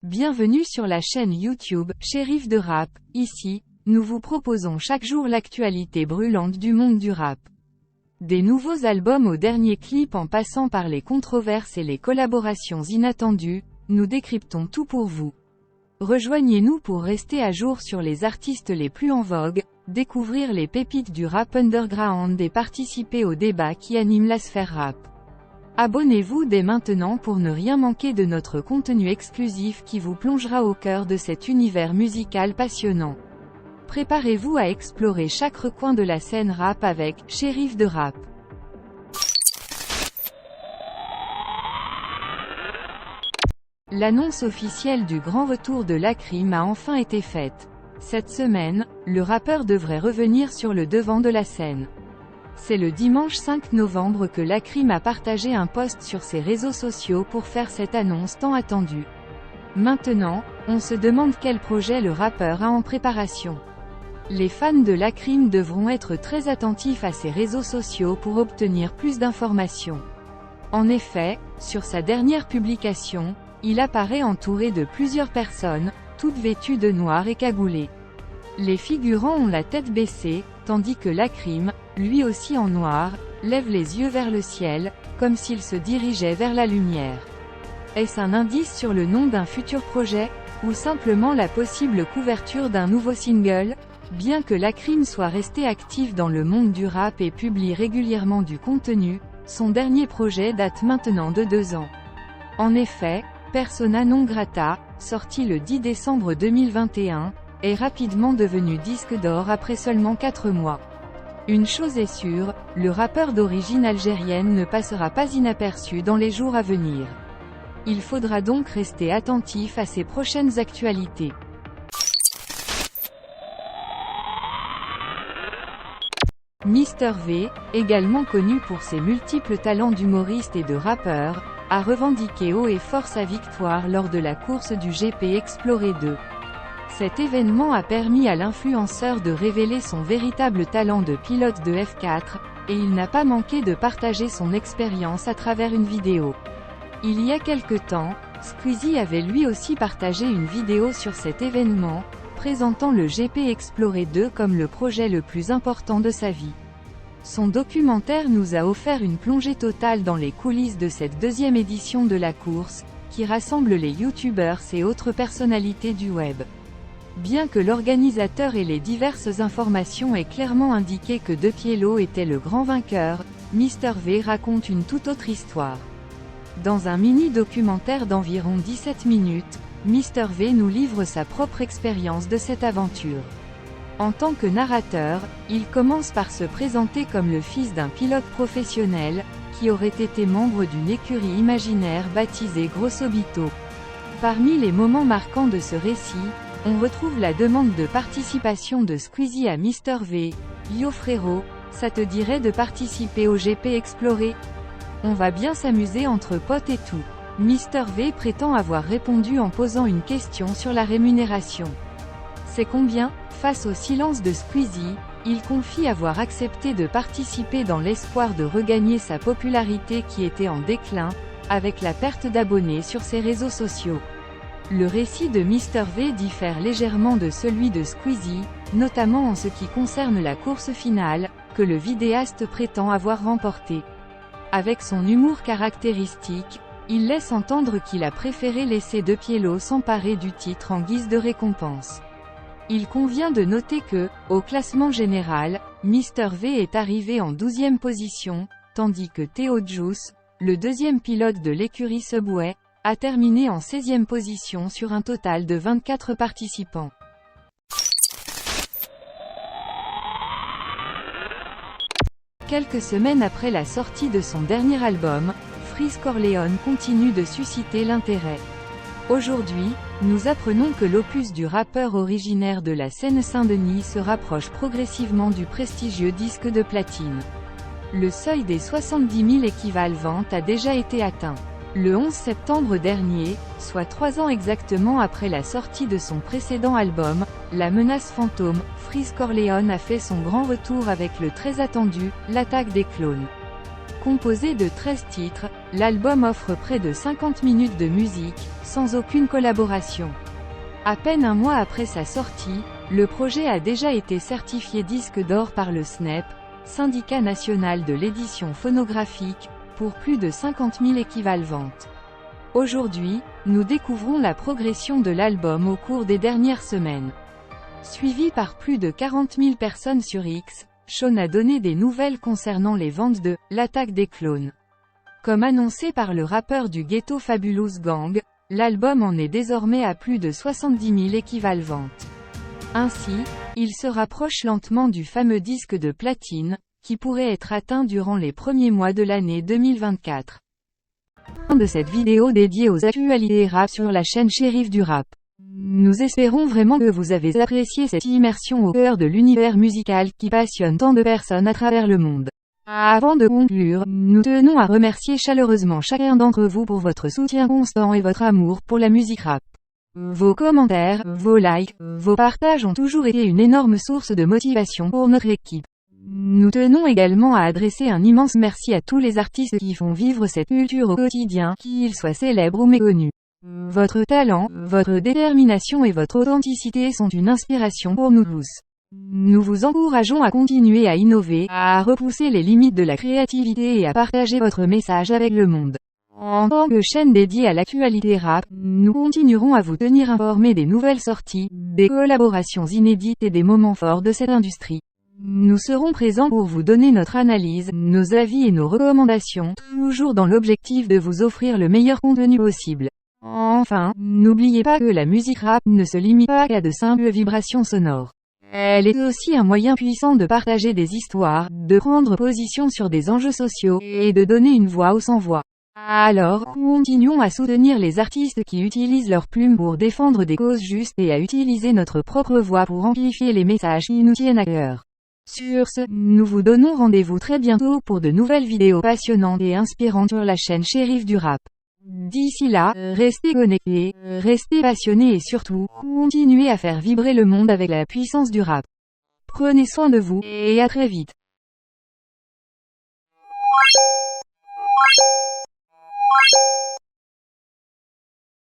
Bienvenue sur la chaîne YouTube, Shérif de Rap. Ici, nous vous proposons chaque jour l'actualité brûlante du monde du rap. Des nouveaux albums aux derniers clips en passant par les controverses et les collaborations inattendues, nous décryptons tout pour vous. Rejoignez-nous pour rester à jour sur les artistes les plus en vogue, découvrir les pépites du rap underground et participer aux débats qui animent la sphère rap. Abonnez-vous dès maintenant pour ne rien manquer de notre contenu exclusif qui vous plongera au cœur de cet univers musical passionnant. Préparez-vous à explorer chaque recoin de la scène rap avec Shérif de Rap. L'annonce officielle du grand retour de Lacrim a enfin été faite. Cette semaine, le rappeur devrait revenir sur le devant de la scène. C'est le dimanche 5 novembre que Lacrim a partagé un post sur ses réseaux sociaux pour faire cette annonce tant attendue. Maintenant, on se demande quel projet le rappeur a en préparation. Les fans de Lacrim devront être très attentifs à ses réseaux sociaux pour obtenir plus d'informations. En effet, sur sa dernière publication, il apparaît entouré de plusieurs personnes, toutes vêtues de noir et cagoulées. Les figurants ont la tête baissée, tandis que Lacrim, lui aussi en noir, lève les yeux vers le ciel, comme s'il se dirigeait vers la lumière. Est-ce un indice sur le nom d'un futur projet, ou simplement la possible couverture d'un nouveau single? Bien que Lacrim soit resté actif dans le monde du rap et publie régulièrement du contenu, son dernier projet date maintenant de 2 ans. En effet, Persona non grata, sorti le 10 décembre 2021, est rapidement devenu disque d'or après seulement 4 mois. Une chose est sûre, le rappeur d'origine algérienne ne passera pas inaperçu dans les jours à venir. Il faudra donc rester attentif à ses prochaines actualités. Mr V, également connu pour ses multiples talents d'humoriste et de rappeur, a revendiqué haut et fort sa victoire lors de la course du GP Explorer 2. Cet événement a permis à l'influenceur de révéler son véritable talent de pilote de F4, et il n'a pas manqué de partager son expérience à travers une vidéo. Il y a quelque temps, Squeezie avait lui aussi partagé une vidéo sur cet événement, présentant le GP Explorer 2 comme le projet le plus important de sa vie. Son documentaire nous a offert une plongée totale dans les coulisses de cette 2e édition de la course, qui rassemble les youtubeurs et autres personnalités du web. Bien que l'organisateur et les diverses informations aient clairement indiqué que Depiello était le grand vainqueur, Mr V raconte une toute autre histoire. Dans un mini-documentaire d'environ 17 minutes, Mr V nous livre sa propre expérience de cette aventure. En tant que narrateur, il commence par se présenter comme le fils d'un pilote professionnel, qui aurait été membre d'une écurie imaginaire baptisée Grossobito. Parmi les moments marquants de ce récit, on retrouve la demande de participation de Squeezie à Mr V. Yo frérot, ça te dirait de participer au GP Explorer? On va bien s'amuser entre potes et tout. Mr V prétend avoir répondu en posant une question sur la rémunération. C'est combien? Face au silence de Squeezie, il confie avoir accepté de participer dans l'espoir de regagner sa popularité qui était en déclin, avec la perte d'abonnés sur ses réseaux sociaux. Le récit de Mr V diffère légèrement de celui de Squeezie, notamment en ce qui concerne la course finale, que le vidéaste prétend avoir remportée. Avec son humour caractéristique, il laisse entendre qu'il a préféré laisser Depiello s'emparer du titre en guise de récompense. Il convient de noter que, au classement général, Mr V est arrivé en 12e position, tandis que Théo Juice, le 2e pilote de l'écurie Subway, a terminé en 16e position sur un total de 24 participants. Quelques semaines après la sortie de son dernier album, Freeze Corleone continue de susciter l'intérêt. Aujourd'hui, nous apprenons que l'opus du rappeur originaire de la Seine-Saint-Denis se rapproche progressivement du prestigieux disque de platine. Le seuil des 70 000 équivalents-ventes a déjà été atteint. Le 11 septembre dernier, soit 3 ans exactement après la sortie de son précédent album, La Menace Fantôme, Freeze Corleone a fait son grand retour avec le très attendu « L'attaque des clones ». Composé de 13 titres, l'album offre près de 50 minutes de musique, sans aucune collaboration. À peine un mois après sa sortie, le projet a déjà été certifié disque d'or par le SNEP, Syndicat national de l'édition phonographique, pour plus de 50 000 équivalents-ventes. Aujourd'hui, nous découvrons la progression de l'album au cours des dernières semaines. Suivi par plus de 40 000 personnes sur X, Sean a donné des nouvelles concernant les ventes de « L'attaque des clones ». Comme annoncé par le rappeur du ghetto Fabulous Gang, l'album en est désormais à plus de 70 000 équivalents-ventes. Ainsi, il se rapproche lentement du fameux disque de platine, qui pourrait être atteint durant les premiers mois de l'année 2024. Fin de cette vidéo dédiée aux actualités rap sur la chaîne Shérif du Rap. Nous espérons vraiment que vous avez apprécié cette immersion au cœur de l'univers musical qui passionne tant de personnes à travers le monde. Avant de conclure, nous tenons à remercier chaleureusement chacun d'entre vous pour votre soutien constant et votre amour pour la musique rap. Vos commentaires, vos likes, vos partages ont toujours été une énorme source de motivation pour notre équipe. Nous tenons également à adresser un immense merci à tous les artistes qui font vivre cette culture au quotidien, qu'ils soient célèbres ou méconnus. Votre talent, votre détermination et votre authenticité sont une inspiration pour nous tous. Nous vous encourageons à continuer à innover, à repousser les limites de la créativité et à partager votre message avec le monde. En tant que chaîne dédiée à l'actualité rap, nous continuerons à vous tenir informés des nouvelles sorties, des collaborations inédites et des moments forts de cette industrie. Nous serons présents pour vous donner notre analyse, nos avis et nos recommandations, toujours dans l'objectif de vous offrir le meilleur contenu possible. Enfin, n'oubliez pas que la musique rap ne se limite pas qu'à de simples vibrations sonores. Elle est aussi un moyen puissant de partager des histoires, de prendre position sur des enjeux sociaux, et de donner une voix aux sans-voix. Alors, continuons à soutenir les artistes qui utilisent leurs plumes pour défendre des causes justes et à utiliser notre propre voix pour amplifier les messages qui nous tiennent à cœur. Sur ce, nous vous donnons rendez-vous très bientôt pour de nouvelles vidéos passionnantes et inspirantes sur la chaîne Shérif du Rap. D'ici là, restez connectés, restez passionnés et surtout, continuez à faire vibrer le monde avec la puissance du rap. Prenez soin de vous, et à très vite.